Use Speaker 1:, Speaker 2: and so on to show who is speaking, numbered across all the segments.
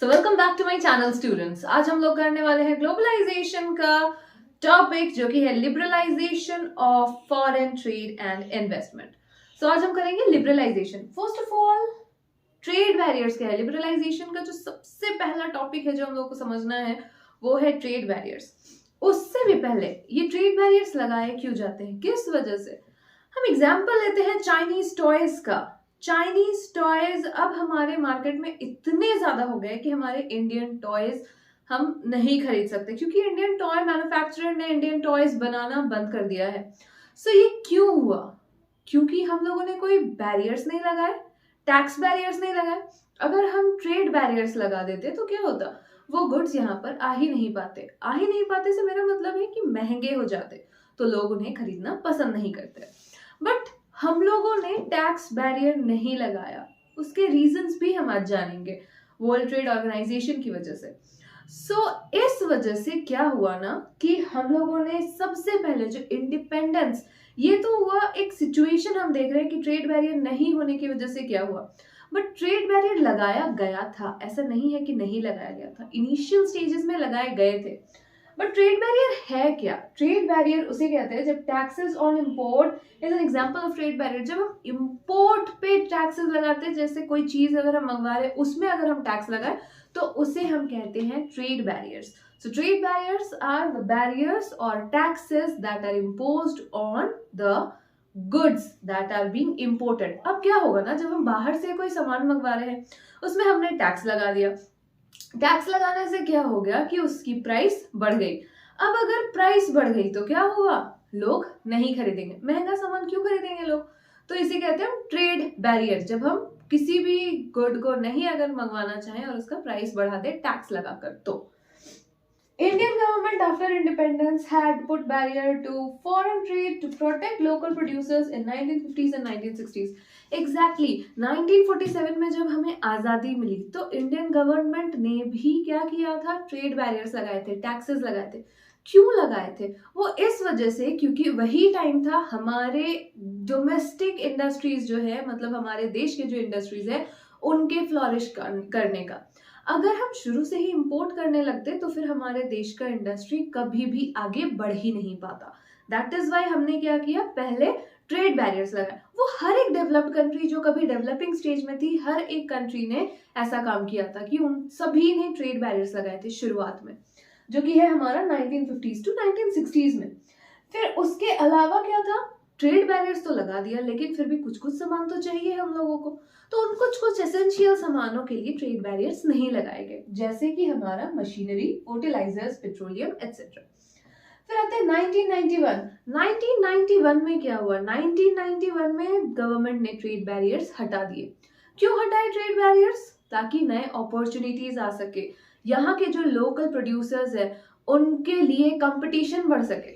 Speaker 1: So welcome back to my channel students. आज हम लोग करने वाले हैं ग्लोबलाइजेशन का टॉपिक जो कि है liberalisation of foreign trade and investment. So आज हम करेंगे liberalisation. First of all trade barriers क्या है। लिबरलाइजेशन का जो सबसे पहला टॉपिक है जो हम लोग को समझना है वो है ट्रेड बैरियर्स। उससे भी पहले ये ट्रेड बैरियर्स लगाए क्यों जाते हैं, किस वजह से। हम एग्जाम्पल लेते हैं चाइनीज टॉयज का। चाइनीज टॉयज अब हमारे मार्केट में इतने ज्यादा हो गए कि हमारे इंडियन टॉयज हम नहीं खरीद सकते क्योंकि इंडियन टॉय मैन्युफैक्चरर ने इंडियन टॉयज बनाना बंद कर दिया है। सो ये क्यों हुआ? क्योंकि हम लोगों ने कोई बैरियर्स नहीं लगाए, टैक्स बैरियर्स नहीं लगाए। अगर हम ट्रेड बैरियर्स लगा देते तो क्या होता, वो गुड्स यहाँ पर आ ही नहीं पाते से मेरा मतलब है कि महंगे हो जाते, तो लोग उन्हें खरीदना पसंद नहीं करते। बट हम लोगों ने टैक्स बैरियर नहीं लगाया, उसके रीजंस भी हम आज जानेंगे वर्ल्ड ट्रेड ऑर्गेनाइजेशन की वजह से। इस वजह से क्या हुआ ना कि हम लोगों ने सबसे पहले जो इंडिपेंडेंस, ये तो हुआ एक सिचुएशन हम देख रहे हैं कि ट्रेड बैरियर नहीं होने की वजह से क्या हुआ, बट ट्रेड बैरियर लगाया गया था, ऐसा नहीं है कि नहीं लगाया गया था, इनिशियल स्टेजेस में लगाए गए थे। बट ट्रेड बैरियर है क्या? ट्रेड बैरियर उसे कहते हैं जब taxes on import is an example of trade barrier. जब हम इंपोर्ट पे टैक्सेस लगाते हैं, जैसे कोई चीज अगर हम मंगवा रहे हैं उसमें अगर हम टैक्स लगाए तो उसे हम कहते हैं trade barriers. So trade barriers are the barriers और taxes that are imposed on the goods that are being imported. अब क्या होगा ना, जब हम बाहर से कोई सामान मंगवा रहे हैं उसमें हमने टैक्स लगा दिया। टैक्स लगाने से क्या हो गया कि उसकी प्राइस बढ़ गई। अब अगर प्राइस बढ़ गई तो क्या हुआ, लोग नहीं खरीदेंगे। महंगा सामान क्यों खरीदेंगे लोग? तो इसे कहते हैं हम ट्रेड बैरियर। जब हम किसी भी गुड को नहीं अगर मंगवाना चाहें और उसका प्राइस बढ़ा दे टैक्स लगाकर। तो Indian government after independence had put barrier to foreign trade to protect local producers in 1950s and 1960s. Exactly 1947 में जब हमें आजादी मिली तो इंडियन गवर्नमेंट ने भी क्या किया था, ट्रेड बैरियर्स लगाए थे, टैक्सेस लगाए थे। क्यों लगाए थे? वो इस वजह से क्योंकि वही टाइम था हमारे डोमेस्टिक इंडस्ट्रीज जो है, मतलब हमारे देश के जो इंडस्ट्रीज है उनके फ्लॉरिश करने का। अगर हम शुरू से ही इंपोर्ट करने लगते तो फिर हमारे देश का इंडस्ट्री कभी भी आगे बढ़ ही नहीं पाता। दैट इज वाई हमने क्या किया, पहले ट्रेड बैरियर्स लगाए। वो हर एक डेवलप्ड कंट्री जो कभी डेवलपिंग स्टेज में थी, हर एक कंट्री ने ऐसा काम किया था कि उन सभी ने ट्रेड बैरियर्स लगाए थे शुरुआत में, जो कि है हमारा 1950s टू 1960s में। फिर उसके अलावा क्या था, ट्रेड बैरियर्स तो लगा दिया लेकिन फिर भी कुछ कुछ सामान तो चाहिए हम लोगों को, तो उन कुछ कुछ एसेंशियल सामानों के लिए ट्रेड बैरियर्स नहीं लगाए गए, जैसे कि हमारा मशीनरी, फर्टिलाइजर्स, पेट्रोलियम एटसेट्रा। फिर आते हैं 1991। 1991 में क्या हुआ, 1991 में गवर्नमेंट ने ट्रेड बैरियर्स हटा दिए। क्यों हटाए ट्रेड बैरियर्स? ताकि नए अपॉर्चुनिटीज आ सके, यहाँ के जो लोकल प्रोड्यूसर्स है उनके लिए कंपटीशन बढ़ सके।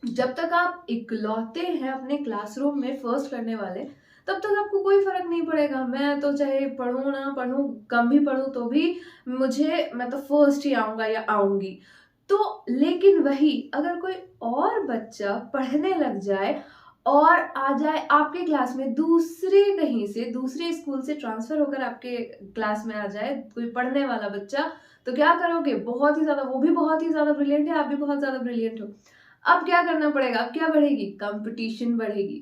Speaker 1: जब तक आप इकलौते हैं अपने क्लासरूम में फर्स्ट करने वाले, तब तक आपको कोई फर्क नहीं पड़ेगा। मैं तो चाहे पढ़ूं ना पढ़ूं, कम भी पढ़ूं तो भी मैं तो फर्स्ट ही आऊंगा या आऊंगी। तो लेकिन वही अगर कोई और बच्चा पढ़ने लग जाए और आ जाए आपके क्लास में, दूसरे कहीं से, दूसरे स्कूल से ट्रांसफर होकर आपके क्लास में आ जाए कोई पढ़ने वाला बच्चा, तो क्या करोगे? बहुत ही ज्यादा, वो भी बहुत ही ज्यादा ब्रिलियंट है, आप भी बहुत ज्यादा ब्रिलियंट हो। अब क्या करना पड़ेगा, अब क्या बढ़ेगी, कंपटीशन बढ़ेगी।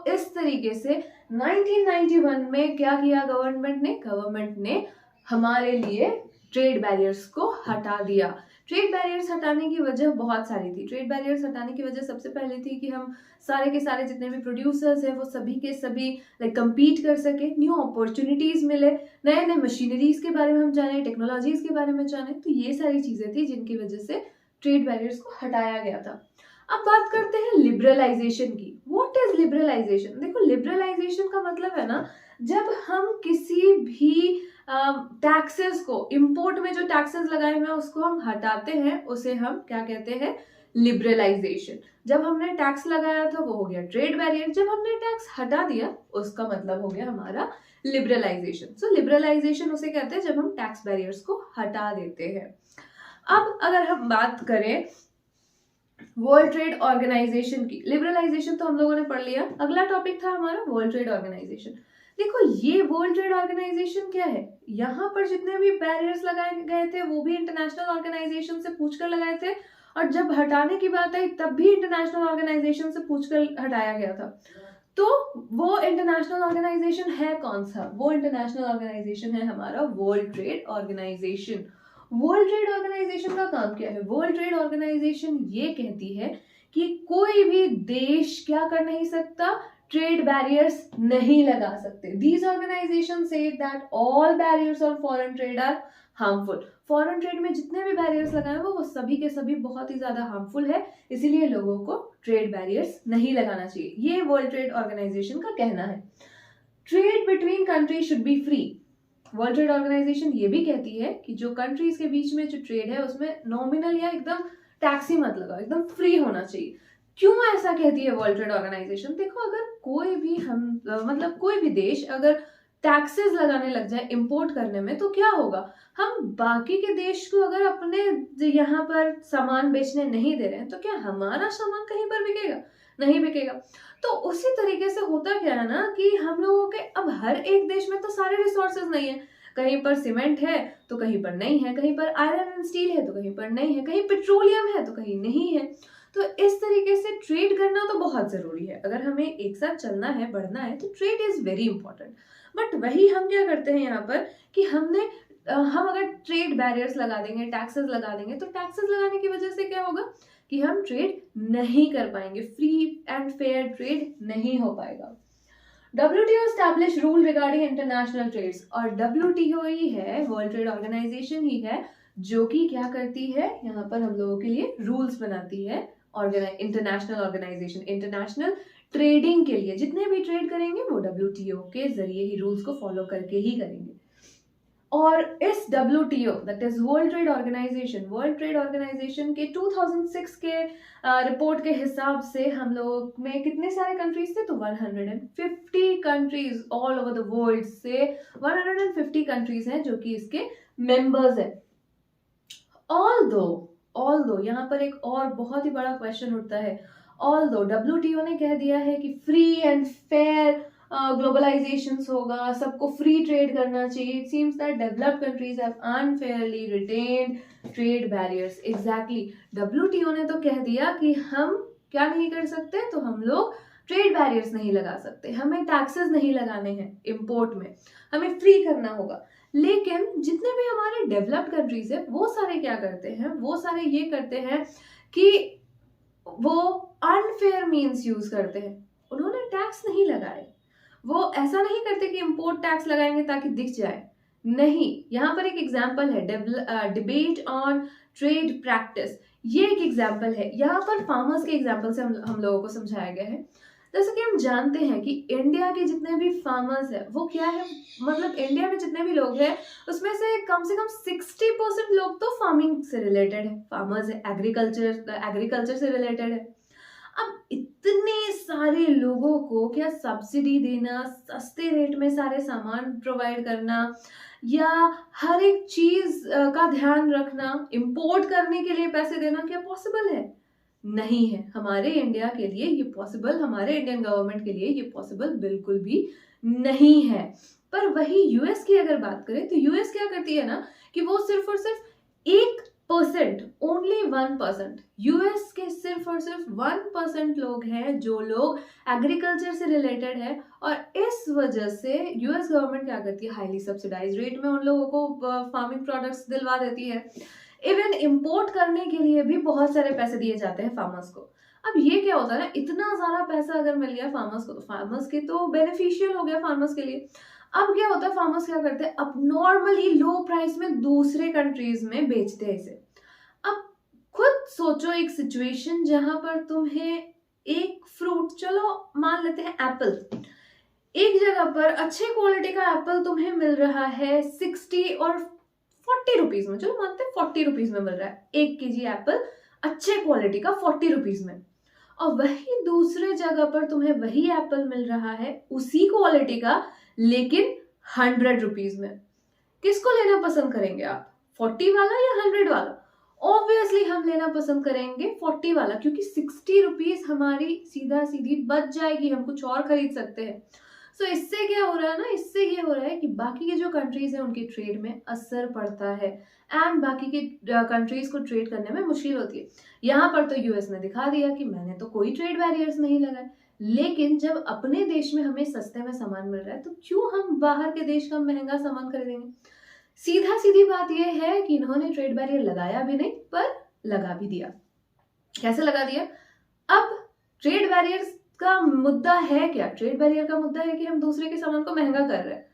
Speaker 1: इस तरीके से 1991 में क्या किया गवर्नमेंट ने हमारे लिए ट्रेड बैरियर्स को हटा दिया। ट्रेड बैरियर्स हटाने की वजह बहुत सारी थी। ट्रेड बैरियर्स हटाने की वजह सबसे पहले थी कि हम सारे के सारे जितने भी प्रोड्यूसर्स हैं वो सभी के सभी compete कर सके, न्यू अपॉर्चुनिटीज मिले, नए नए मशीनरीज के बारे में हम जाने, टेक्नोलॉजीज के बारे में जाने। तो ये सारी चीजें थी जिनकी वजह से ट्रेड बैरियर्स को हटाया गया था। अब बात करते हैं लिबरलाइजेशन की। What is liberalisation? देखो, लिबरलाइजेशन का मतलब है ना, जब हम किसी भी टैक्सेस को, इंपोर्ट में जो टैक्सेस लगाए हुए हैं उसको हम हटाते हैं, उसे हम क्या कहते हैं, लिबरलाइजेशन। जब हमने टैक्स लगाया था वो हो गया ट्रेड बैरियर, जब हमने टैक्स हटा दिया उसका मतलब हो गया हमारा लिबरलाइजेशन। लिबरलाइजेशन उसे कहते हैं जब हम टैक्स बैरियर्स को हटा देते हैं। अब अगर हम बात करें वर्ल्ड ट्रेड ऑर्गेनाइजेशन की, लिबरलाइजेशन तो हम लोगों ने पढ़ लिया, अगला टॉपिक था हमारा वर्ल्ड ट्रेड ऑर्गेनाइजेशन। देखो ये वर्ल्ड ट्रेड ऑर्गेनाइजेशन क्या है, यहाँ पर जितने भी बैरियर्स लगाए गए थे वो भी इंटरनेशनल ऑर्गेनाइजेशन से पूछकर लगाए थे, और जब हटाने की बात आई तब भी इंटरनेशनल ऑर्गेनाइजेशन से पूछकर हटाया गया था। तो वो इंटरनेशनल ऑर्गेनाइजेशन है कौन सा? वो इंटरनेशनल ऑर्गेनाइजेशन है हमारा world trade organisation. World trade organisation का काम क्या है? वर्ल्ड ट्रेड ऑर्गेनाइजेशन ये कहती है कि कोई भी देश क्या कर नहीं सकता, ट्रेड बैरियर्स नहीं लगा सकते। These organizations say that all barriers on foreign trade are harmful. Foreign trade में जितने भी बैरियर्स लगाए हैं वो सभी के सभी बहुत ही ज्यादा हार्मफुल है, इसीलिए लोगों को ट्रेड बैरियर्स नहीं लगाना चाहिए। ये वर्ल्ड ट्रेड ऑर्गेनाइजेशन का कहना है। Trade between countries should be free. World trade organisation ये भी कहती है कि जो कंट्रीज के बीच में जो ट्रेड है उसमें नॉमिनल या एकदम टैक्स ही मत लगाओ, एकदम फ्री होना चाहिए। क्यों ऐसा कहती है वर्ल्ड ट्रेड ऑर्गेनाइजेशन? देखो अगर कोई भी मतलब कोई भी देश अगर टैक्सेस लगाने लग जाए इंपोर्ट करने में तो क्या होगा, हम बाकी के देश को अगर अपने यहाँ पर सामान बेचने नहीं दे रहे हैं तो क्या हमारा सामान कहीं पर बिकेगा? नहीं बिकेगा। तो उसी तरीके से होता क्या है ना कि हम लोगों के अब हर एक देश में तो सारे रिसोर्सेज नहीं है, कहीं पर सीमेंट है तो कहीं पर नहीं है, कहीं पर आयरन एंड स्टील है तो कहीं पर नहीं है, कहीं पेट्रोलियम है तो कहीं नहीं है। तो इस तरीके से ट्रेड करना तो बहुत जरूरी है, अगर हमें एक साथ चलना है, बढ़ना है, तो trade is very important. But वही हम क्या करते हैं यहाँ पर कि हम अगर ट्रेड बैरियर्स लगा देंगे, टैक्सेस लगा देंगे, तो टैक्सेस लगाने की वजह से क्या होगा कि हम ट्रेड नहीं कर पाएंगे, फ्री एंड फेयर ट्रेड नहीं हो पाएगा। WTO establish rule regarding international trades, और WTO ही है, वर्ल्ड ट्रेड ऑर्गेनाइजेशन ही है जो कि क्या करती है, यहाँ पर हम लोगों के लिए रूल्स बनाती है। इंटरनेशनल ऑर्गेनाइजेशन इंटरनेशनल ट्रेडिंग के लिए जितने भी ट्रेड करेंगे वो WTO के जरिए ही रूल्स को फॉलो करके ही करेंगे। और इस WTO that is world trade organisation के 2006 के रिपोर्ट के हिसाब से हम लोग में कितने सारे कंट्रीज थे, तो 150 countries all over the world से 150 कंट्रीज हैं जो कि इसके मेंबर्स हैं। ऑल्दो यहाँ पर एक और बहुत ही बड़ा क्वेश्चन उठता है, ऑल्दो WTO ने कह दिया है कि फ्री एंड फेयर ग्लोबलाइजेशन होगा, सबको फ्री ट्रेड करना चाहिए, it seems that developed countries have unfairly retained trade barriers. Exactly, WTO ने तो कह दिया कि हम क्या नहीं कर सकते, तो हम लोग ट्रेड बैरियर्स नहीं लगा सकते, हमें टैक्सेस नहीं लगाने हैं इंपोर्ट में, हमें फ्री करना होगा। लेकिन जितने भी हमारे डेवलप्ड कंट्रीज है वो सारे क्या करते हैं, वो सारे ये करते हैं कि वो अनफेयर मीन्स यूज करते हैं, उन्होंने टैक्स नहीं लगाए, वो ऐसा नहीं करते कि इंपोर्ट टैक्स लगाएंगे ताकि दिख जाए, नहीं। यहाँ पर एक एग्जांपल है, डिबेट ऑन ट्रेड प्रैक्टिस, ये एक एग्जांपल है। यहाँ पर फार्मर्स के एग्जांपल से हम लोगों को समझाया गया है। जैसे कि हम जानते हैं कि इंडिया के जितने भी फार्मर्स है वो क्या है, मतलब इंडिया में जितने भी लोग हैं उसमें से कम 60% लोग तो फार्मिंग से रिलेटेड है, फार्मर्स है, एग्रीकल्चर से रिलेटेड है। अब इतने सारे लोगों को क्या सब्सिडी देना, सस्ते रेट में सारे सामान प्रोवाइड करना, या हर एक चीज का ध्यान रखना, इंपोर्ट करने के लिए पैसे देना, क्या पॉसिबल है? नहीं है। हमारे इंडिया के लिए ये पॉसिबल, हमारे इंडियन गवर्नमेंट के लिए ये पॉसिबल बिल्कुल भी नहीं है। पर वही यूएस की अगर बात करें तो यूएस क्या करती है ना कि वो सिर्फ और सिर्फ 1%, ओनली 1%, यूएस के सिर्फ और सिर्फ 1% लोग हैं जो लोग एग्रीकल्चर से रिलेटेड है, और इस वजह से यूएस गवर्नमेंट क्या करती है, हाईली सब्सिडाइज रेट में उन लोगों को फार्मिंग प्रोडक्ट्स दिलवा देती है। इवन इंपोर्ट करने के लिए भी बहुत सारे पैसे दिए जाते हैं फार्मर्स को। अब ये क्या होता है ना, इतना सारा पैसा अगर मिल गया फार्मर्स को तो फार्मर्स के तो बेनिफिशियल हो गया फार्मर्स के लिए। अब क्या होता है, फार्मर्स क्या करते हैं, अब नॉर्मली लो प्राइस में दूसरे कंट्रीज में बेचते हैं इसे। अब खुद सोचो एक सिचुएशन जहां पर तुम्हें एक फ्रूट, चलो मान लेते हैं एप्पल, एक जगह पर अच्छे क्वालिटी का एप्पल तुम्हें मिल रहा है 60 और 40 रुपीज में, चलो मानते हैं 40 रुपीज में मिल रहा है 1 kg एप्पल अच्छे क्वालिटी का 40 रुपीज में, और वही दूसरे जगह पर तुम्हें वही एप्पल मिल रहा है उसी क्वालिटी का लेकिन 100 रुपीज में। किसको लेना पसंद करेंगे आप, 40 वाला या 100 वाला? ऑब्वियसली हम लेना पसंद करेंगे 40 वाला, क्योंकि 60 रुपीज हमारी सीधा सीधी बच जाएगी, हम कुछ और खरीद सकते हैं। सो इससे क्या हो रहा है ना, इससे ये हो रहा है कि बाकी के जो कंट्रीज हैं उनके ट्रेड में असर पड़ता है एंड बाकी के कंट्रीज को ट्रेड करने में मुश्किल होती है। यहाँ पर तो यूएस ने दिखा दिया कि मैंने तो कोई ट्रेड बैरियर्स नहीं लगाए, लेकिन जब अपने देश में हमें सस्ते में सामान मिल रहा है तो क्यों हम बाहर के देश का महंगा सामान खरीदेंगे। सीधा सीधी बात यह है कि इन्होंने ट्रेड बैरियर लगाया भी नहीं पर लगा भी दिया। कैसे लगा दिया? अब ट्रेड बैरियर्स का मुद्दा है क्या? ट्रेड बैरियर का मुद्दा है कि हम दूसरे के सामान को महंगा कर रहे हैं,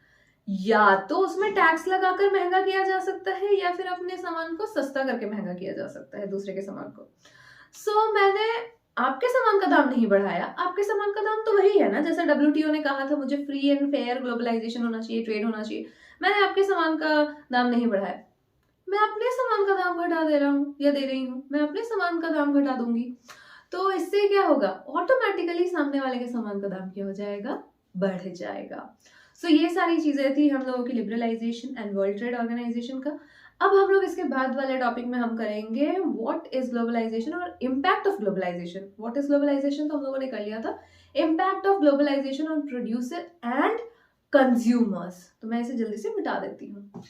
Speaker 1: या तो उसमें टैक्स लगाकर महंगा किया जा सकता है या फिर अपने सामान को सस्ता करके महंगा किया जा सकता है दूसरे के सामान को। सो मैंने आपके सामान का दाम नहीं बढ़ाया, आपके सामान का दाम तो वही है ना। जैसे WTO ने कहा था मुझे फ्री एंड फेयर ग्लोबलाइजेशन होना चाहिए, ट्रेड होना चाहिए, मैंने आपके सामान का दाम नहीं बढ़ाया, मैं अपने सामान का दाम घटा दे रहा हूँ या दे रही हूँ, मैं अपने सामान का दाम घटा दूंगी। तो इससे क्या होगा? ऑटोमेटिकली सामने वाले के सामान का दाम क्या हो जाएगा? बढ़ जाएगा। सो ये सारी चीजें थी हम लोगों की liberalisation and world trade organisation का। अब हम लोग इसके बाद वाले टॉपिक में हम करेंगे व्हाट इज ग्लोबलाइजेशन और impact of globalisation. What is globalisation तो हम लोगों ने कर लिया था, impact of globalisation on producer and consumers, तो मैं इसे जल्दी से मिटा देती हूँ।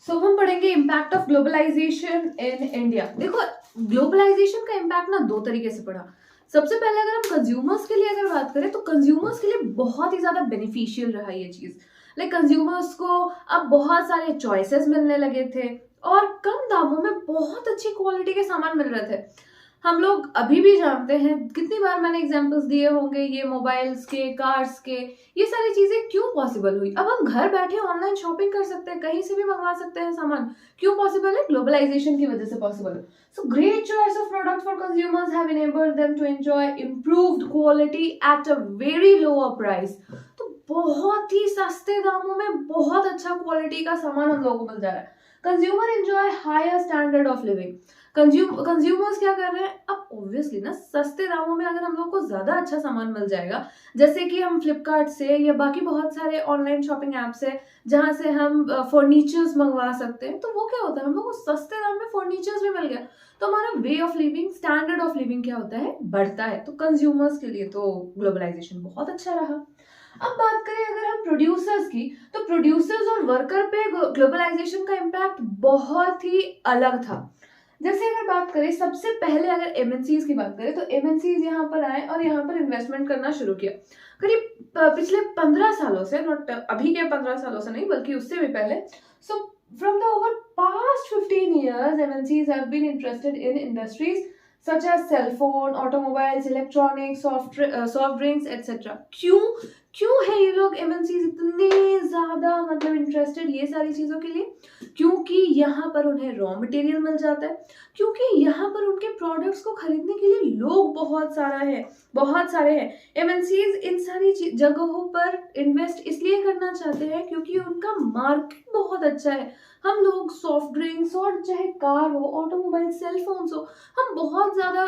Speaker 1: सो हम पढ़ेंगे impact of globalisation in India. देखो ग्लोबलाइजेशन का इम्पैक्ट ना दो तरीके से पड़ा। सबसे पहले अगर हम कंज्यूमर्स के लिए अगर बात करें तो कंज्यूमर्स के लिए बहुत ही ज्यादा बेनिफिशियल रहा ये चीज। लाइक कंज्यूमर्स को अब बहुत सारे चॉइसेस मिलने लगे थे और कम दामों में बहुत अच्छी क्वालिटी के सामान मिल रहे थे। हम लोग अभी भी जानते हैं, कितनी बार मैंने एग्जांपल्स दिए होंगे ये मोबाइल्स के, कार्स के, ये सारी चीजें क्यों पॉसिबल हुई। अब हम घर बैठे ऑनलाइन शॉपिंग कर सकते हैं, कहीं से भी मंगवा सकते हैं सामान। क्यों पॉसिबल है? ग्लोबलाइजेशन की वजह से पॉसिबल है। So great choice of products for consumers have enabled them to enjoy improved quality at a very lower price. तो बहुत ही सस्ते दामों में बहुत अच्छा क्वालिटी का सामान हम लोगों को मिल जा रहा है। Consumer enjoy higher standard of living. Consumers क्या कर रहे हैं? अब ऑब्वियसली ना सस्ते दामों में अगर हम लोग को ज्यादा अच्छा सामान मिल जाएगा, जैसे कि हम फ्लिपकार्ट से या बाकी बहुत सारे ऑनलाइन शॉपिंग ऐप्स है जहां से हम फर्नीचर्स मंगवा सकते हैं, तो वो क्या होता है, हम लोग को सस्ते दाम में फर्नीचर्स भी मिल गया, तो हमारा way of living, standard of living क्या होता है? बढ़ता है। तो कंज्यूमर्स के लिए तो ग्लोबलाइजेशन बहुत अच्छा रहा। अब बात करें अगर हम प्रोड्यूसर्स की, तो प्रोड्यूसर्स और वर्कर पे ग्लोबलाइजेशन का इम्पैक्ट बहुत ही अलग था। जैसे अगर बात करें सबसे पहले अगर एमएनसीज की बात करें तो एमएनसीज यहाँ पर आए और यहाँ पर इन्वेस्टमेंट करना शुरू किया। करीब पिछले 15 सालों से, नॉट अभी के 15 सालों से नहीं बल्कि उससे भी पहले, so from the over past 15 years MNCs have been interested in industries such as cell phone, automobiles, electronics, soft drinks, etc. क्यों है ये लोग एमएनसीज इतने ज्यादा मतलब इंटरेस्टेड ये सारी चीजों के लिए? क्योंकि यहाँ पर उन्हें रॉ मटेरियल मिल जाता है, क्योंकि यहाँ पर उनके प्रोडक्ट्स को खरीदने के लिए लोग बहुत सारे हैं। एमएनसीज इन सारी जगहों पर इन्वेस्ट इसलिए करना चाहते हैं क्योंकि उनका मार्केट बहुत अच्छा है। हम लोग सॉफ्ट ड्रिंक्स और चाहे कार हो, ऑटोमोबाइल, सेल फोन्स हो, हम बहुत ज्यादा,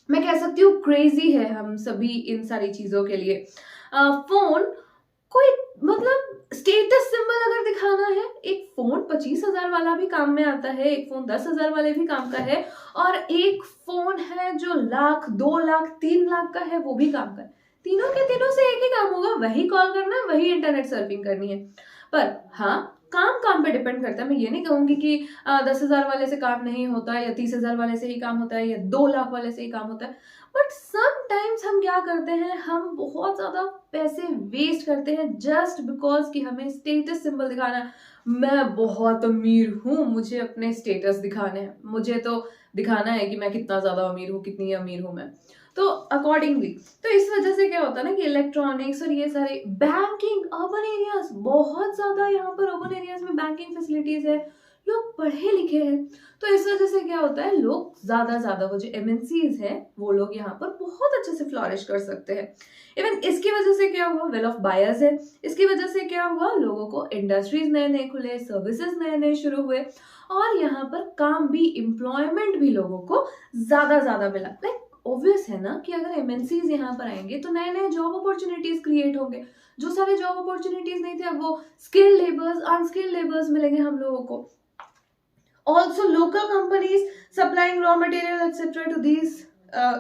Speaker 1: मैं कह सकती हूँ क्रेजी है हम सभी इन सारी चीजों के लिए। फोन कोई मतलब स्टेटस सिंबल अगर दिखाना है, एक फोन 25,000 वाला भी काम में आता है, एक फोन 10,000 वाले भी काम का है, और एक फोन है जो 1,00,000, 2,00,000, 3,00,000 का है, वो भी काम का है। तीनों के तीनों से एक ही काम होगा, वही कॉल करना है, वही इंटरनेट सर्फिंग करनी है। पर हाँ, काम पे डिपेंड करता है। मैं ये नहीं कहूंगी कि 10,000 वाले से काम नहीं होता या 30,000 वाले से ही काम होता है या 2,00,000 वाले से ही काम होता है, बट समटाइम्स हम क्या करते हैं, हम बहुत ज्यादा पैसे वेस्ट करते हैं जस्ट बिकॉज कि हमें स्टेटस सिंबल दिखाना है। मैं बहुत अमीर हूँ, मुझे अपने स्टेटस दिखाने हैं, मुझे तो दिखाना है कि मैं कितना ज्यादा अमीर हूँ, कितनी अमीर हूँ मैं। तो अकॉर्डिंगली, तो इस वजह से क्या होता है ना कि इलेक्ट्रॉनिक्स और ये सारे बैंकिंग, अर्बन एरियाज, बहुत ज्यादा यहाँ पर अर्बन एरियाज में बैंकिंग फैसिलिटीज है, लोग पढ़े लिखे हैं, तो इस वजह से क्या होता है, लोग ज्यादा वो जो एमएनसीज है वो लोग यहाँ पर बहुत अच्छे से फ्लॉरिश कर सकते हैं। इवन इसकी वजह से क्या हुआ, वेल ऑफ बायर्स है, इसकी वजह से क्या हुआ, लोगों को इंडस्ट्रीज नए खुले, सर्विसेज नए शुरू हुए, और यहाँ पर काम भी, एम्प्लॉयमेंट भी लोगों को ज्यादा मिला। लाइक ऑब्वियस है ना कि अगर एमएनसीज यहाँ पर आएंगे तो नए जॉब अपॉर्चुनिटीज क्रिएट होंगे। जो सारे जॉब अपॉर्चुनिटीज नहीं थे, अब वो स्किल्ड लेबर्स, अनस्किल्ड लेबर्स मिलेंगे हम लोगों को। Also local companies supplying raw material etc to these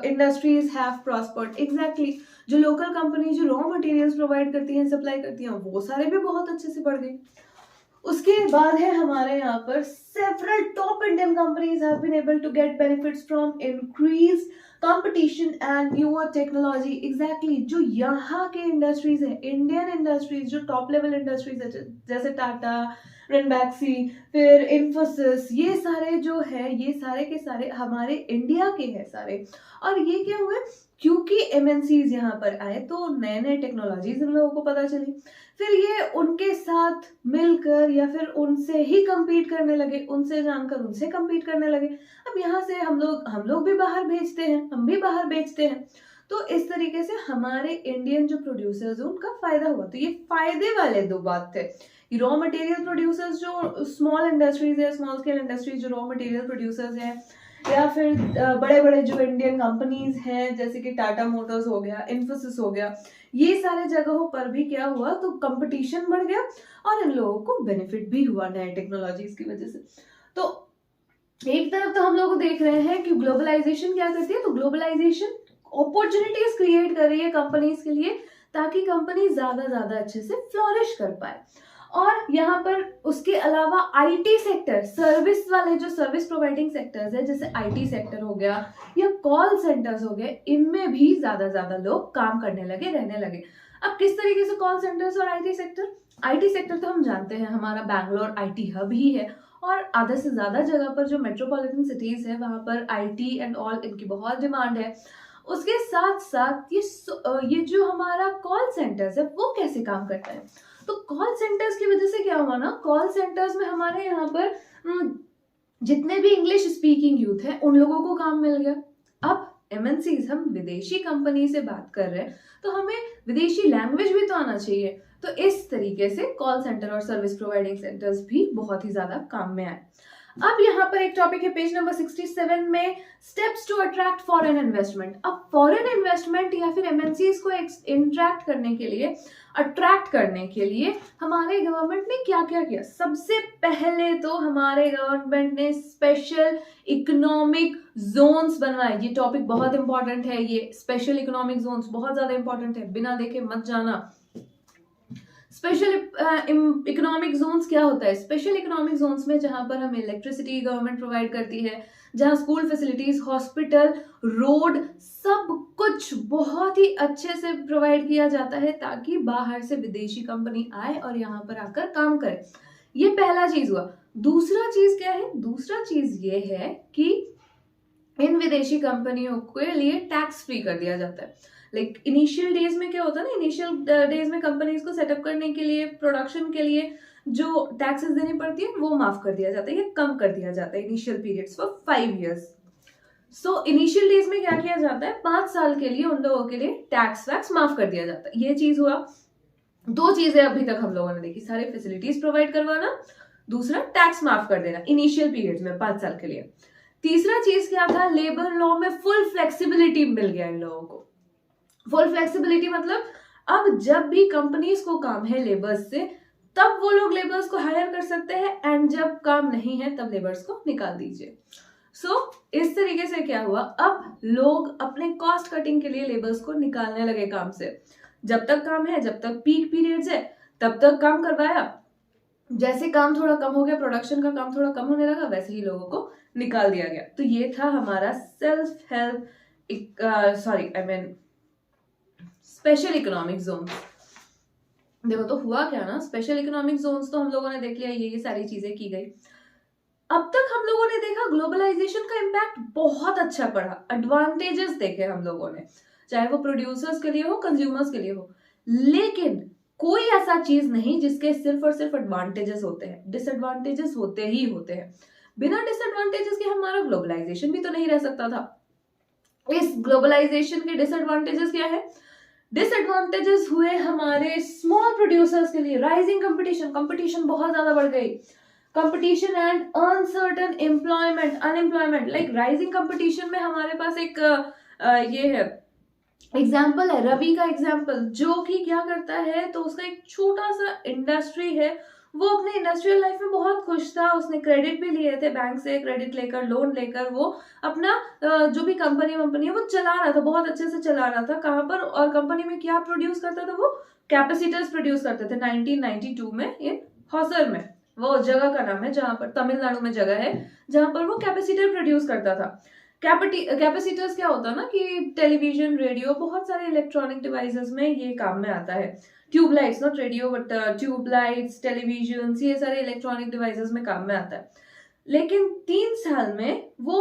Speaker 1: industries have prospered. Exactly, जो लोकल कंपनी जो रॉ मटेरियल्स प्रोवाइड करती हैं, सप्लाई करती हैं, वो सारे भी बहुत अच्छे से बढ़ गई। उसके बाद है हमारे यहाँ पर several top Indian companies have been able to get benefits from increase competition and newer technology. Exactly, जो यहाँ के इंडस्ट्रीज है, इंडियन इंडस्ट्रीज जो टॉप लेवल इंडस्ट्रीज है, जैसे टाटा, रेनबैक्सी, फिर इन्फोसिस, ये सारे जो है, ये सारे के सारे हमारे इंडिया के हैं सारे। और ये क्या हुए, क्योंकि एमएनसीज यहाँ पर आए तो नए नए टेक्नोलॉजीज हम लोगों को पता चली, फिर ये उनके साथ मिलकर या फिर उनसे ही compete करने लगे, उनसे जानकर उनसे compete करने लगे। अब यहाँ से हम लोग भी बाहर भेजते हैं, हम भी बाहर बेचते हैं, तो इस तरीके से हमारे इंडियन जो प्रोड्यूसर्स हैं उनका फायदा हुआ। तो ये फायदे वाले दो बात थे। रॉ मटेरियल प्रोड्यूसर्स जो स्मॉल इंडस्ट्रीज है, स्मॉल स्केल इंडस्ट्रीज जो रॉ मटेरियल प्रोड्यूसर्स हैं, या फिर बड़े बड़े जो इंडियन कंपनीज हैं जैसे कि टाटा मोटर्स हो गया, इन्फोसिस हो गया, ये सारे जगहों पर भी क्या हुआ, तो कंपटीशन बढ़ गया और इन लोगों को बेनिफिट भी हुआ नए टेक्नोलॉजीज की वजह से। तो एक तरफ तो हम लोग देख रहे हैं कि ग्लोबलाइजेशन क्या करती है, तो ग्लोबलाइजेशन अपॉर्चुनिटीज क्रिएट कर रही है कंपनीज के लिए, ताकि कंपनी ज्यादा अच्छे से फ्लोरिश कर पाए। और यहाँ पर उसके अलावा आईटी सेक्टर, सर्विस वाले जो सर्विस प्रोवाइडिंग सेक्टर्स है, जैसे आईटी सेक्टर हो गया या कॉल सेंटर्स हो गए, इनमें भी ज्यादा लोग काम करने लगे, रहने लगे। अब किस तरीके से कॉल सेंटर्स और आईटी सेक्टर तो हम जानते हैं, हमारा बैंगलोर आईटी हब ही है, और आधे से ज्यादा जगह पर जो मेट्रोपॉलिटन सिटीज है वहां पर आईटी एंड ऑल इनकी बहुत डिमांड है। उसके साथ साथ ये जो हमारा कॉल सेंटर्स है वो कैसे काम करता है, तो कॉल सेंटर्स की वजह से क्या हुआ ना, कॉल सेंटर्स में हमारे यहाँ पर जितने भी इंग्लिश स्पीकिंग यूथ है उन लोगों को काम मिल गया। अब एमएनसीज, हम विदेशी कंपनी से बात कर रहे हैं तो हमें विदेशी लैंग्वेज भी तो आना चाहिए, तो इस तरीके से कॉल सेंटर और सर्विस प्रोवाइडिंग सेंटर्स भी बहुत ही ज्यादा काम में आए। अब यहाँ पर एक टॉपिक है पेज नंबर 67 में, steps to attract foreign investment. अब फॉरेन इन्वेस्टमेंट या फिर एमएनसीज को इंट्रैक्ट करने के लिए, अट्रैक्ट करने के लिए हमारे गवर्नमेंट ने क्या क्या किया। सबसे पहले तो हमारे गवर्नमेंट ने स्पेशल इकोनॉमिक जोन्स बनवाए। ये टॉपिक बहुत इंपॉर्टेंट है, ये स्पेशल इकोनॉमिक जोन्स बहुत ज्यादा इंपॉर्टेंट है, बिना देखे मत जाना। स्पेशल इकोनॉमिक जोन्स क्या होता है, स्पेशल इकोनॉमिक जोन्स में जहां पर हमें इलेक्ट्रिसिटी गवर्नमेंट प्रोवाइड करती है, जहां स्कूल फैसिलिटीज, हॉस्पिटल, रोड, सब कुछ बहुत ही अच्छे से प्रोवाइड किया जाता है, ताकि बाहर से विदेशी कंपनी आए और यहाँ पर आकर काम करे। ये पहला चीज हुआ। दूसरा चीज क्या है, दूसरा चीज ये है कि इन विदेशी कंपनियों के लिए टैक्स फ्री कर दिया जाता है। लाइक इनिशियल डेज में क्या होता है ना, इनिशियल डेज में कंपनीज को सेटअप करने के लिए, प्रोडक्शन के लिए जो टैक्सेस देनी पड़ती है वो माफ कर दिया जाता है या कम कर दिया जाता है initial periods for 5 years। So initial days में क्या किया जाता है, 5 साल के लिए उन लोगों के लिए टैक्स वैक्स माफ कर दिया जाता है। ये चीज हुआ। दो चीजें अभी तक हम लोगों ने देखी, सारे फैसिलिटीज प्रोवाइड करवाना, दूसरा टैक्स माफ कर देना इनिशियल पीरियड्स में 5 साल के लिए। तीसरा चीज क्या था, लेबर लॉ में फुल फ्लेक्सिबिलिटी मिल गया इन लोगों को। फुल फ्लेक्सिबिलिटी मतलब अब जब भी कंपनीज को काम है लेबर्स से, तब वो लोग लेबर्स को हायर कर सकते हैं, एंड जब काम नहीं है तब लेबर्स को निकाल दीजिए। सो इस तरीके से क्या हुआ, अब लोग अपने कॉस्ट कटिंग के लिए लेबर्स को निकालने लगे काम से। जब तक काम है, जब तक पीक पीरियड्स है, तब तक काम करवाया। जैसे काम थोड़ा कम हो गया, प्रोडक्शन का काम थोड़ा कम होने लगा, वैसे ही लोगों को निकाल दिया गया। तो ये था हमारा self help special economic zone. देखो तो हुआ क्या ना, स्पेशल इकोनॉमिक जोन्स तो हम लोगों ने देख लिया, ये सारी चीजें की गई। अब तक हम लोगों ने देखा ग्लोबलाइजेशन का इम्पैक्ट बहुत अच्छा पड़ा, एडवांटेजेस देखे हम लोगों ने, चाहे वो प्रोड्यूसर्स के लिए हो, कंज्यूमर्स के लिए हो। लेकिन कोई ऐसा चीज नहीं जिसके सिर्फ और सिर्फ एडवांटेजेस होते हैं, डिसएडवांटेजेस होते ही होते हैं। बिना डिसएडवांटेजेस के हमारा ग्लोबलाइजेशन भी तो नहीं रह सकता था। इस ग्लोबलाइजेशन के डिसएडवांटेजेस क्या है, डिसएडवांटेजेस हुए हमारे स्मॉल प्रोड्यूसर्स के लिए, राइजिंग कंपटीशन बहुत ज्यादा बढ़ गई, competition and uncertain unemployment. Like rising competition में हमारे पास एक ये है एग्जाम्पल है, रवि का एग्जाम्पल, जो कि क्या करता है, तो उसका एक छोटा सा इंडस्ट्री है, वो अपने इंडस्ट्रियल लाइफ में बहुत खुश था, उसने क्रेडिट भी लिए थे बैंक से, क्रेडिट लेकर, लोन लेकर वो अपना जो भी कंपनी वंपनी है वो चला रहा था, बहुत अच्छे से चला रहा था। कहाँ पर, और कंपनी में क्या प्रोड्यूस करता था वो, कैपेसिटर्स प्रोड्यूस करते थे 1992 में इन हौसर में, वो जगह का नाम है जहां पर, तमिलनाडु में जगह है जहां पर वो कैपेसिटर प्रोड्यूस करता था। कैपेसिटर्स क्या होता है ना कि टेलीविजन, रेडियो, बहुत सारे इलेक्ट्रॉनिक डिवाइसेस में ये काम में आता है। Tubelights, not radio but tubelights, television, ये सारे इलेक्ट्रॉनिक डिवाइसेस में काम में आता है। लेकिन 3 साल में वो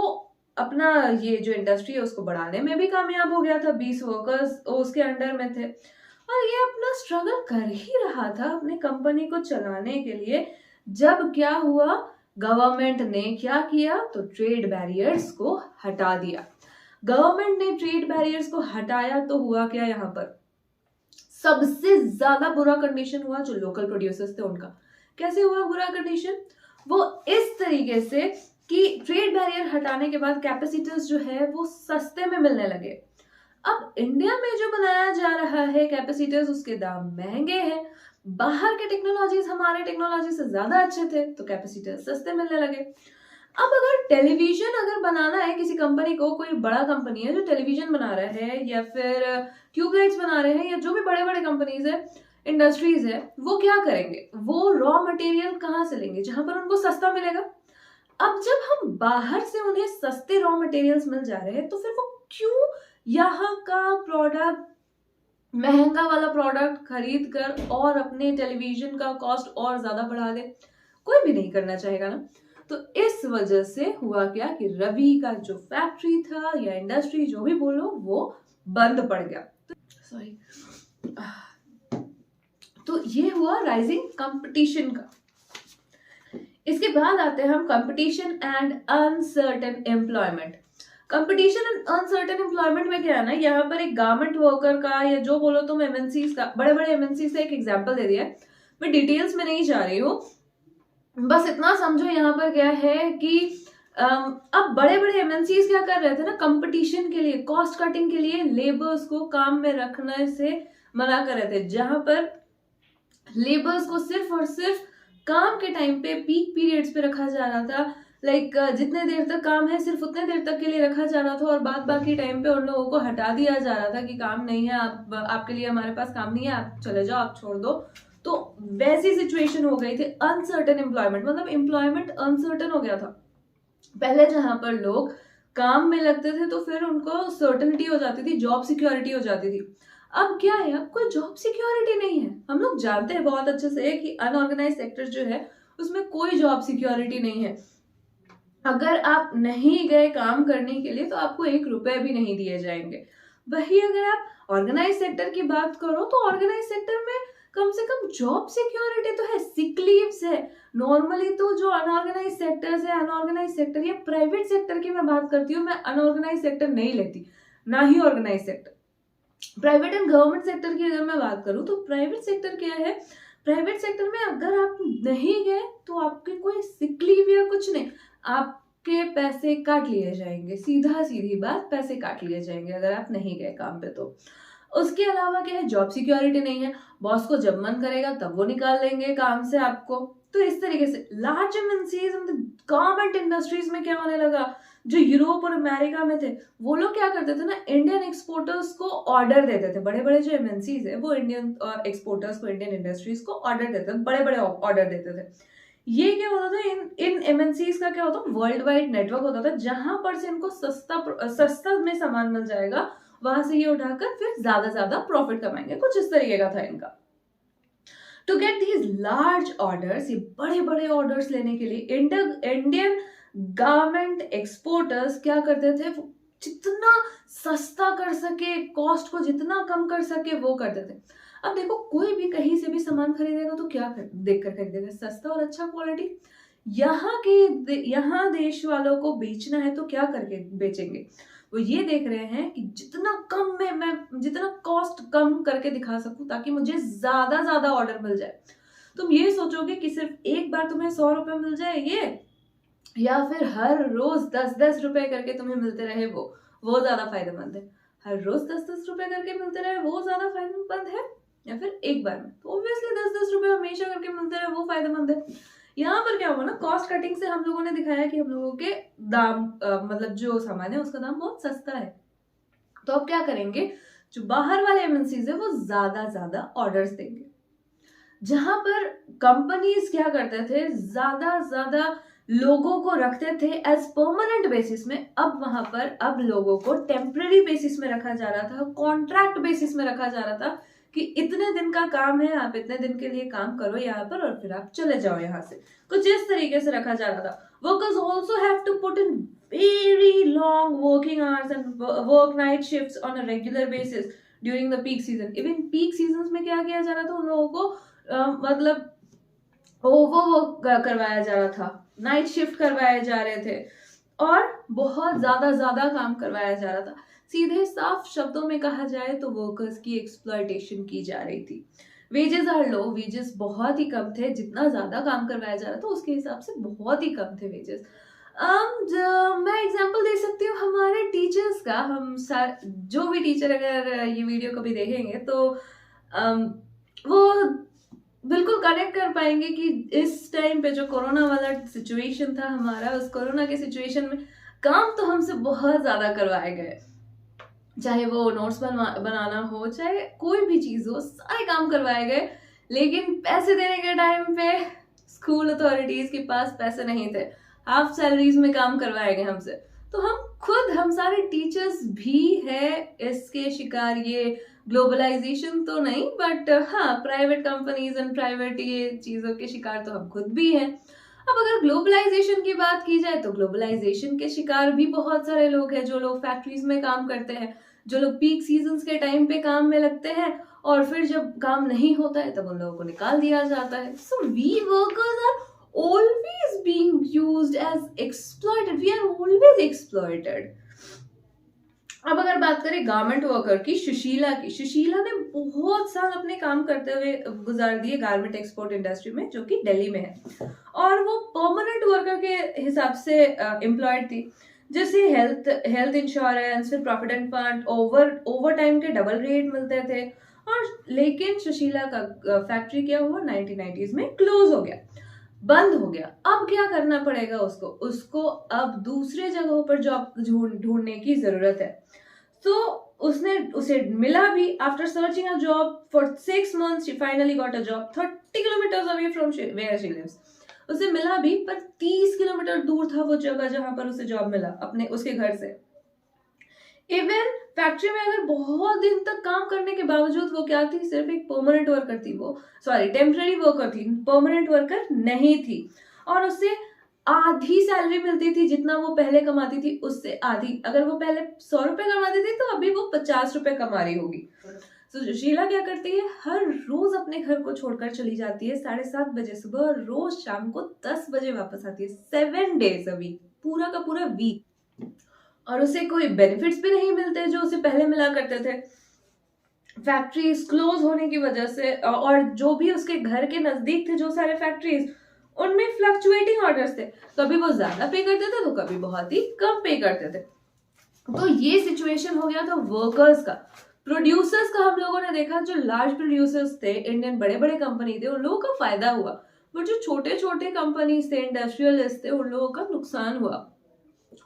Speaker 1: अपना ये जो इंडस्ट्री है उसको बढ़ाने में भी कामयाब हो गया था। 20 वर्कर्स उसके अंडर में थे और ये अपना स्ट्रगल कर ही रहा था अपनी कंपनी को चलाने के लिए। जब क्या हुआ, गवर्नमेंट ने क्या किया, तो ट्रेड बैरियर्स को हटा दिया। गवर्नमेंट ने ट्रेड बैरियर्स को हटाया तो हुआ क्या, यहाँ पर सबसे ज्यादा बुरा कंडीशन हुआ जो लोकल प्रोड्यूसर्स थे उनका। कैसे हुआ बुरा कंडीशन, वो इस तरीके से कि ट्रेड बैरियर हटाने के बाद कैपेसिटर्स जो है वो सस्ते में मिलने लगे। अब इंडिया में जो बनाया जा रहा है कैपेसिटर्स, उसके दाम महंगे हैं, बाहर के टेक्नोलॉजीज हमारे टेक्नोलॉजी से ज्यादा अच्छे थे तो कैपेसिटर सस्ते मिलने लगे। अब अगर टेलीविजन अगर बनाना है किसी कंपनी को, कोई बड़ा कंपनी है जो टेलीविजन बना रहा है या फिर ट्यूबलाइट्स बना रहे हैं या जो भी बड़े बड़े कंपनीज है, इंडस्ट्रीज है, वो क्या करेंगे, वो रॉ मटेरियल कहाँ से लेंगे जहां पर उनको सस्ता मिलेगा। अब जब हम बाहर से उन्हें सस्ते रॉ मटेरियल्स मिल जा रहे हैं तो फिर वो क्यों यहाँ का प्रोडक्ट, महंगा वाला प्रोडक्ट खरीद कर और अपने टेलीविजन का कॉस्ट और ज्यादा बढ़ा दे, कोई भी नहीं करना चाहेगा ना। तो इस वजह से हुआ क्या कि रवि का जो फैक्ट्री था या इंडस्ट्री जो भी बोलो वो बंद पड़ गया। सॉरी, तो ये हुआ राइजिंग कंपटीशन का। इसके बाद आते हैं हम competition and uncertain employment. Competition and uncertain employment में क्या है ना, यहाँ पर एक गारमेंट वर्कर का या जो बोलो तुम एमएनसीज का, बड़े बड़े एमएनसी से एक एग्जांपल दे दिया है। मैं डिटेल्स में नहीं जा रही हूँ, बस इतना समझो यहाँ पर क्या है कि अब बड़े बड़े एमएनसीज क्या कर रहे थे ना, कंपटीशन के लिए, कॉस्ट कटिंग के लिए लेबर्स को काम में रखने से मना कर रहे थे। जहां पर लेबर्स को सिर्फ और सिर्फ काम के टाइम पे, पीक पीरियड्स पे रखा जा रहा था, लाइक जितने देर तक काम है सिर्फ उतने देर तक के लिए रखा जा रहा था और बाद बाकी टाइम पे उन लोगों को हटा दिया जा रहा था कि काम नहीं है, आपके लिए हमारे पास काम नहीं है, आप चले जाओ, आप छोड़ दो। तो वैसी सिचुएशन हो गई थी, अनसर्टेन एम्प्लॉयमेंट, मतलब एम्प्लॉयमेंट अनसर्टेन हो गया था। पहले जहां पर लोग काम में लगते थे तो फिर उनको सर्टेनिटी हो जाती थी, जॉब सिक्योरिटी हो जाती थी। अब क्या है, अब कोई जॉब सिक्योरिटी नहीं है। हम लोग जानते हैं बहुत अच्छे से कि अनऑर्गेनाइज सेक्टर जो है उसमें कोई जॉब सिक्योरिटी नहीं है। अगर आप नहीं गए काम करने के लिए तो आपको 1 रुपए भी नहीं दिए जाएंगे। वही अगर आप ऑर्गेनाइज सेक्टर की बात करो तो ऑर्गेनाइज सेक्टर में कम से कम जॉब सिक्योरिटी तो है, सिक लीव्स है। नॉर्मली तो जो अनऑर्गेनाइज सेक्टर्स है, अनऑर्गेनाइज सेक्टर या प्राइवेट सेक्टर की मैं बात करती हूँ, मैं अनऑर्गेनाइज सेक्टर नहीं लेती, ना ही organise sector. Private and government sector की अगर मैं बात करूँ तो प्राइवेट सेक्टर क्या है, प्राइवेट सेक्टर में अगर आप नहीं गए तो आपके कोई सिक लीव या कुछ नहीं, आपके पैसे काट लिए जाएंगे, सीधा सीधी बात, पैसे काट लिए जाएंगे अगर आप नहीं गए काम पे। तो उसके अलावा क्या है, जॉब सिक्योरिटी नहीं है, बॉस को जब मन करेगा तब वो निकाल लेंगे काम से आपको। तो इस तरीके से लार्ज एमएनसीज, गवर्नमेंट इंडस्ट्रीज में क्या होने लगा, जो यूरोप और अमेरिका में थे वो लोग क्या करते थे ना, इंडियन एक्सपोर्टर्स को ऑर्डर देते थे। बड़े बड़े जो एमएनसीज है वो इंडियन एक्सपोर्टर्स को, इंडियन इंडस्ट्रीज को ऑर्डर देते थे, बड़े बड़े ऑर्डर देते थे। ये क्या होता था, इन एमएनसीज का क्या होता, वर्ल्ड वाइड नेटवर्क होता था जहां पर से इनको सस्ता में सामान मिल जाएगा, वहां से ये उठाकर फिर ज्यादा प्रॉफिट कमाएंगे। कुछ इस तरीके का था इनका। To get these large orders, ये बड़े बड़े ऑर्डर्स लेने के लिए इंडियन गारमेंट एक्सपोर्टर्स क्या करते थे, जितना सस्ता कर सके, कॉस्ट को जितना कम कर सके वो करते थे। अब देखो, कोई भी कहीं से भी सामान खरीदेगा तो क्या देख कर खरीदेगा, सस्ता और अच्छा क्वालिटी। यहाँ देश वालों को बेचना है तो क्या करके बेचेंगे, वो ये देख रहे हैं कि जितना कम में मैं जितना कॉस्ट कम करके दिखा सकूं ताकि मुझे ज्यादा ऑर्डर मिल जाए। तुम ये सोचोगे कि सिर्फ एक बार तुम्हें 100 रुपए मिल जाए ये, या फिर हर रोज 10-10 रुपए करके तुम्हें मिलते रहे, वो ज्यादा फायदेमंद है। हर रोज 10-10 रुपए करके मिलते रहे वो ज्यादा फायदेमंद है। या फिर एक बार में, तो ऑब्वियसली 10-10 रुपए हमेशा करके मिलते रहे, वो फायदेमंद है। यहाँ पर क्या हुआ ना, कॉस्ट कटिंग से हम लोगों ने दिखाया कि हम लोगों के दाम मतलब जो सामान है उसका दाम बहुत सस्ता है। तो अब क्या करेंगे, जो बाहर वाले एमएनसीज है वो ज्यादा ऑर्डर्स देंगे। जहां पर कंपनीज क्या करते थे, ज्यादा लोगों को रखते थे एज परमानेंट बेसिस में, अब वहां पर अब लोगों को टेम्पररी बेसिस में रखा जा रहा था, कॉन्ट्रैक्ट बेसिस में रखा जा रहा था कि इतने दिन का काम है, आप इतने दिन के लिए काम करो यहाँ पर और फिर आप चले जाओ यहाँ से, कुछ इस तरीके से रखा जा रहा था। Workers also have to put in very long working hours and work night shifts on a regular basis during the peak season. Even peak season में क्या किया जा रहा था, उन लोगों को मतलब ओवरवर्क करवाया जा रहा था, नाइट शिफ्ट करवाए जा रहे थे और बहुत ज्यादा काम करवाया जा रहा था। सीधे साफ शब्दों में कहा जाए तो वर्कर्स की एक्सप्लॉयटेशन की जा रही थी। वेजेस आर लो, वेजेस बहुत ही कम थे, जितना ज्यादा काम करवाया जा रहा था उसके हिसाब से बहुत ही कम थे वेजेस। मैं एग्जांपल दे सकती हूँ हमारे टीचर्स का। हम जो भी टीचर अगर ये वीडियो कभी देखेंगे तो वो बिल्कुल कनेक्ट कर पाएंगे कि इस टाइम पे जो कोरोना वाला सिचुएशन था हमारा, उस कोरोना के सिचुएशन में काम तो हमसे बहुत ज्यादा करवाए गए, चाहे वो नोट्स बनाना हो, चाहे कोई भी चीज हो, सारे काम करवाए गए। लेकिन पैसे देने के टाइम पे स्कूल अथॉरिटीज के पास पैसे नहीं थे, हाफ सैलरीज में काम करवाए गए हमसे। तो हम सारे टीचर्स भी है इसके शिकार, ये ग्लोबलाइजेशन तो नहीं बट हाँ प्राइवेट कंपनीज एंड प्राइवेट ये चीजों के शिकार तो हम खुद भी हैं। अब अगर ग्लोबलाइजेशन की बात की जाए तो ग्लोबलाइजेशन के शिकार भी बहुत सारे लोग हैं, जो लोग फैक्ट्रीज में काम करते हैं, जो लोग पीक सीजन्स के टाइम पे काम में लगते हैं और फिर जब काम नहीं होता है तब उन लोगों को निकाल दिया जाता है। So we workers are always being used as exploited, we are always exploited। अब अगर बात करें गारमेंट वर्कर की, सुशीला की, सुशीला ने बहुत साल अपने काम करते हुए गुजार दिए गारमेंट एक्सपोर्ट इंडस्ट्री में, जो कि दिल्ली में है, और वो परमानेंट वर्कर के हिसाब से एम्प्लॉयड थी, जैसे हेल्थ इंश्योरेंस, फिर प्रोविडेंट फंड, ओवर टाइम के डबल रेट मिलते थे। और लेकिन सुशीला का फैक्ट्री क्या हुआ, 1990s में क्लोज हो गया, बंद हो गया। अब क्या करना पड़ेगा उसको अब दूसरे जगहों पर जॉब ढूंढने की जरूरत है। तो उसे मिला भी, after searching a job for 6 months she finally got a job 30 kilometers away from where she lives. उसे मिला भी, पर 30 किलोमीटर दूर था वो जगह जहां पर उसे जॉब मिला अपने उसके घर से। इवन फैक्ट्री में अगर बहुत दिन तक काम करने के बावजूद वो क्या थी, सिर्फ एक परमानेंट वर्कर थी, वो टेम्पररी वर्कर थी, परमानेंट वर्कर नहीं थी। और उसे आधी सैलरी मिलती थी, जितना वो पहले कमाती थी उससे आधी। अगर वो पहले 100 रुपए कमाती थी तो अभी वो 50 रुपए कमा रही होगी। तो सुशीला क्या करती है, हर रोज अपने घर को छोड़कर चली जाती है 7:30 बजे सुबह और रोज शाम को 10 बजे वापस आती है, 7 days अ वीक, पूरा का पूरा वीक। और उसे कोई बेनिफिट्स भी नहीं मिलते जो उसे पहले मिला करते थे। फैक्ट्रीज क्लोज होने की वजह से, और जो भी उसके घर के नजदीक थे जो सारे फैक्ट्रीज, उनमें फ्लक्चुएटिंग ऑर्डर्स थे, कभी वो ज्यादा पे करते थे तो कभी बहुत ही कम पे करते थे। तो ये सिचुएशन हो गया था वर्कर्स का। प्रोड्यूसर्स का हम लोगों ने देखा, जो लार्ज प्रोड्यूसर्स थे, इंडियन बड़े बड़े कंपनी थे, उन लोगों का फायदा हुआ, बट जो छोटे छोटे कंपनीज थे, इंडस्ट्रियलिस्ट थे, उन लोगों का नुकसान हुआ।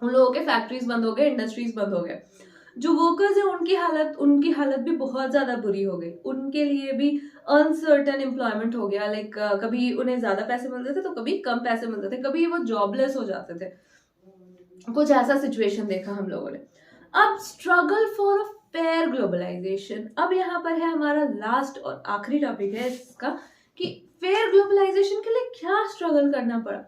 Speaker 1: उन लोगों के फैक्ट्रीज बंद हो गए, इंडस्ट्रीज बंद हो गए। जो वर्कर्स है उनकी हालत भी बहुत ज्यादा बुरी हो गई, उनके लिए भी अनसर्टेन एम्प्लॉयमेंट हो गया। लाइक कभी उन्हें ज्यादा पैसे मिलते थे तो कभी कम पैसे मिलते थे, कभी वो जॉबलेस हो जाते थे। कुछ ऐसा सिचुएशन देखा हम लोगों ने। अब struggle for a fair globalisation, अब यहाँ पर है हमारा लास्ट और आखिरी टॉपिक है इसका, कि फेयर ग्लोबलाइजेशन के लिए क्या स्ट्रगल करना पड़ा।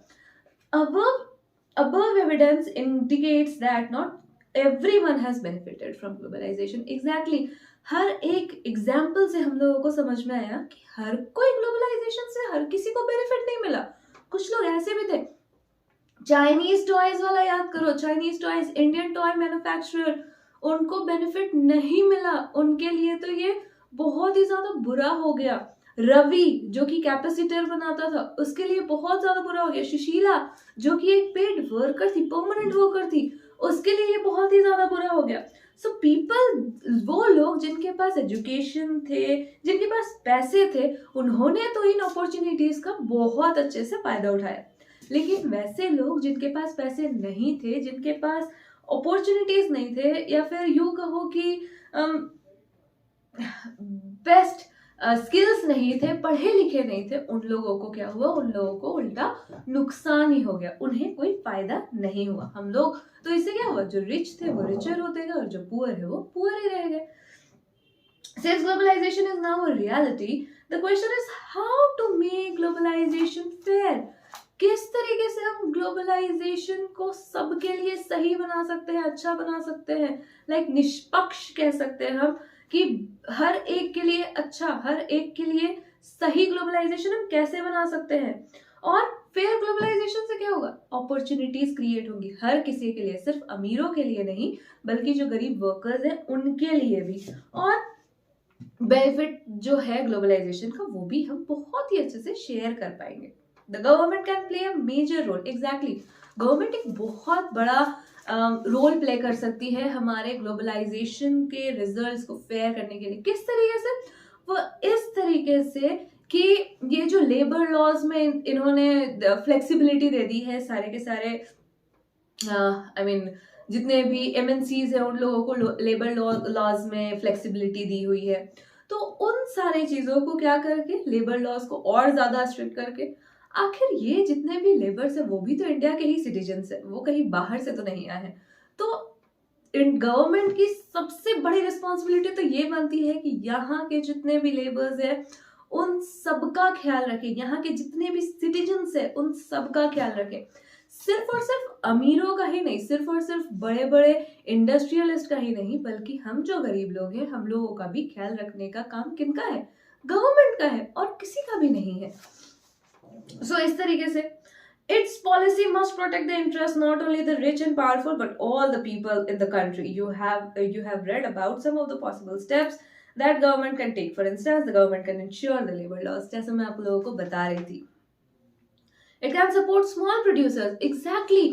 Speaker 1: Above evidence indicates that not everyone has benefited from globalization. Exactly. हर एक एग्जाम्पल से हम लोगों को समझ में आया कि हर कोई ग्लोबलाइजेशन से हर किसी को बेनिफिट नहीं मिला। कुछ लोग ऐसे भी थे, चाइनीज टॉयज वाला याद करो, Chinese toys, Indian toy manufacturer, उनको बेनिफिट नहीं मिला, उनके लिए तो ये बहुत ही ज्यादा बुरा हो गया। रवि जो कि कैपेसिटर बनाता था, उसके लिए बहुत ज्यादा बुरा हो गया। सुशीला जो कि एक पेड वर्कर थी, परमानेंट वर्कर थी, उसके लिए ये बहुत ही ज्यादा बुरा हो गया। सो पीपल, वो लोग जिनके पास एजुकेशन थे, जिनके पास पैसे थे, उन्होंने तो इन अपॉर्चुनिटीज का बहुत अच्छे से फायदा उठाया। लेकिन वैसे लोग जिनके पास पैसे नहीं थे, जिनके पास अपॉर्चुनिटीज नहीं थे, या फिर यूं कहो कि बेस्ट स्किल्स नहीं थे, पढ़े लिखे नहीं थे, उन लोगों को क्या हुआ, उन लोगों को उल्टा नुकसान ही हो गया, उन्हें कोई फायदा नहीं हुआ। हम लोग तो इससे क्या हुआ, जो रिच थे वो रिचर होते गए और जो पुअर है वो पुअर ही रह गए। Since globalization is now a reality, the question is how to make globalization fair. किस तरीके से हम ग्लोबलाइजेशन को सबके लिए सही बना सकते हैं, अच्छा बना सकते हैं, लाइक निष्पक्ष कह सकते हैं हम, कि हर एक के लिए अच्छा, हर एक के लिए सही ग्लोबलाइजेशन हम कैसे बना सकते हैं। और फेयर ग्लोबलाइजेशन से क्या होगा, अपॉर्चुनिटीज क्रिएट होंगी हर किसी के लिए, सिर्फ अमीरों के लिए नहीं बल्कि जो गरीब वर्कर्स हैं उनके लिए भी। और बेनिफिट जो है ग्लोबलाइजेशन का वो भी हम बहुत ही अच्छे से शेयर कर पाएंगे। The government can play a major role. Exactly, government एक बहुत बड़ा रोल प्ले कर सकती है हमारे ग्लोबलाइजेशन के रिजल्ट्स को फेयर करने के लिए। किस तरीके से, वो इस तरीके से कि ये जो लेबर लॉज में इन्होंने फ्लेक्सिबिलिटी दे दी है, सारे के सारे आई मीन जितने भी एमएनसीज है उन लोगों को लेबर लॉज में फ्लेक्सिबिलिटी दी हुई है। तो उन सारी चीजों को क्या करके, लेबर लॉज को और ज्यादा स्ट्रिक्ट करके, आखिर ये जितने भी लेबर्स है वो भी तो इंडिया के ही सिटीजन्स है, वो कहीं बाहर से तो नहीं आए हैं। तो गवर्नमेंट की सबसे बड़ी रिस्पॉन्सिबिलिटी तो ये बनती है कि यहाँ के जितने भी लेबर्स है उन सबका ख्याल रखें, यहाँ के जितने भी सिटीजन्स है उन सबका ख्याल रखें। सिर्फ और सिर्फ अमीरों का ही नहीं, सिर्फ और सिर्फ बड़े बड़े इंडस्ट्रियलिस्ट का ही नहीं, बल्कि हम जो गरीब लोग हैं हम लोगों का भी ख्याल रखने का काम किनका है, गवर्नमेंट का है, और किसी का भी नहीं है। सो इस तरीके से its policy must protect the interest not only the rich and powerful but all the people in the country. You have read about some of the possible steps that government can take. For instance, the government can ensure the labor laws, जैसे मैं आप लोगों को बता रही थी। It can support small producers. Exactly.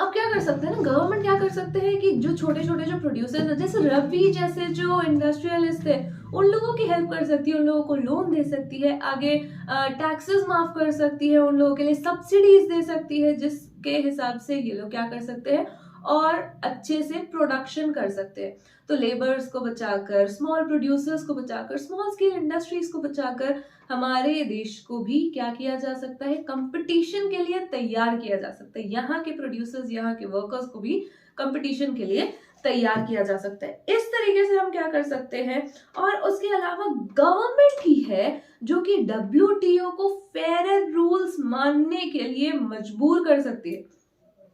Speaker 1: अब क्या कर सकते हैं ना, गवर्नमेंट क्या कर सकते हैं कि जो छोटे छोटे जो प्रोड्यूसर्स हैं, जैसे रवि जैसे जो इंडस्ट्रियलिस्ट है, उन लोगों की हेल्प कर सकती है, उन लोगों को लोन दे सकती है, आगे टैक्सेस माफ कर सकती है, उन लोगों के लिए सब्सिडीज दे सकती है, जिसके हिसाब से ये लोग क्या कर सकते हैं और अच्छे से प्रोडक्शन कर सकते हैं। तो लेबर्स को बचाकर, स्मॉल प्रोड्यूसर्स को बचाकर, स्मॉल स्केल इंडस्ट्रीज को बचाकर हमारे देश को भी क्या किया जा सकता है, कंपटीशन के लिए तैयार किया जा सकता है। यहाँ के प्रोड्यूसर्स, यहाँ के वर्कर्स को भी कंपटीशन के लिए तैयार किया जा सकता है। इस तरीके से हम क्या कर सकते हैं। और उसके अलावा गवर्नमेंट ही है जो कि WTO को फेयर रूल्स मानने के लिए मजबूर कर सकती है।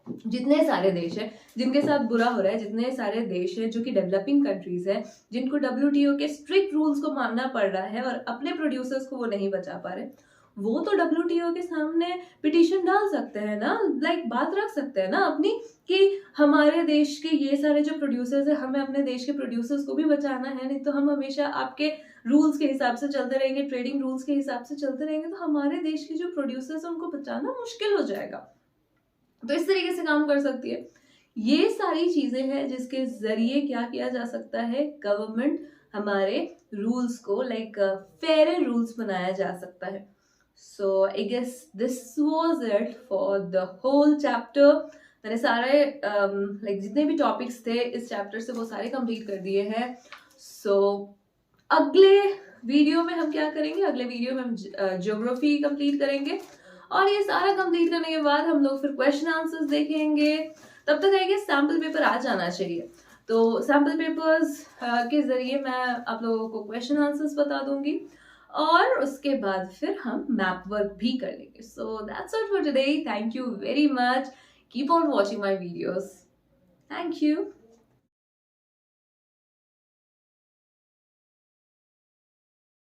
Speaker 1: जितने सारे देश हैं जिनके साथ बुरा हो रहा है, जितने सारे देश हैं जो कि डेवलपिंग कंट्रीज है, जिनको WTO के स्ट्रिक्ट रूल्स को मानना पड़ रहा है और अपने प्रोड्यूसर्स को वो नहीं बचा पा रहे, वो तो WTO के सामने पिटीशन डाल सकते हैं ना, लाइक बात रख सकते हैं ना अपनी, कि हमारे देश के ये सारे जो प्रोड्यूसर्स है, हमें अपने देश के प्रोड्यूसर्स को भी बचाना है, नहीं तो हम हमेशा आपके रूल्स के हिसाब से चलते रहेंगे, ट्रेडिंग रूल्स के हिसाब से चलते रहेंगे, तो हमारे देश के जो प्रोड्यूसर्स है उनको बचाना मुश्किल हो जाएगा। तो इस तरीके से काम कर सकती है। ये सारी चीजें हैं जिसके जरिए क्या किया जा सकता है, गवर्नमेंट हमारे रूल्स को लाइक फेयर रूल्स बनाया जा सकता है। So I guess this was it for the whole chapter. मैंने सारे लाइक जितने भी टॉपिक्स थे इस चैप्टर से वो सारे कंप्लीट कर दिए हैं। सो अगले वीडियो में हम क्या करेंगे, अगले वीडियो में हम ज्योग्राफी कंप्लीट करेंगे, और ये सारा कंप्लीट करने के बाद हम लोग फिर क्वेश्चन आंसर्स देखेंगे। तब तक आएंगे सैम्पल पेपर आ जाना चाहिए, तो सैम्पल पेपर्स के जरिए मैं आप लोगों को क्वेश्चन आंसर्स बता दूंगी, और उसके बाद फिर हम मैप वर्क भी कर लेंगे। So that's all for today. Thank you very much. Keep on watching my videos. Thank you.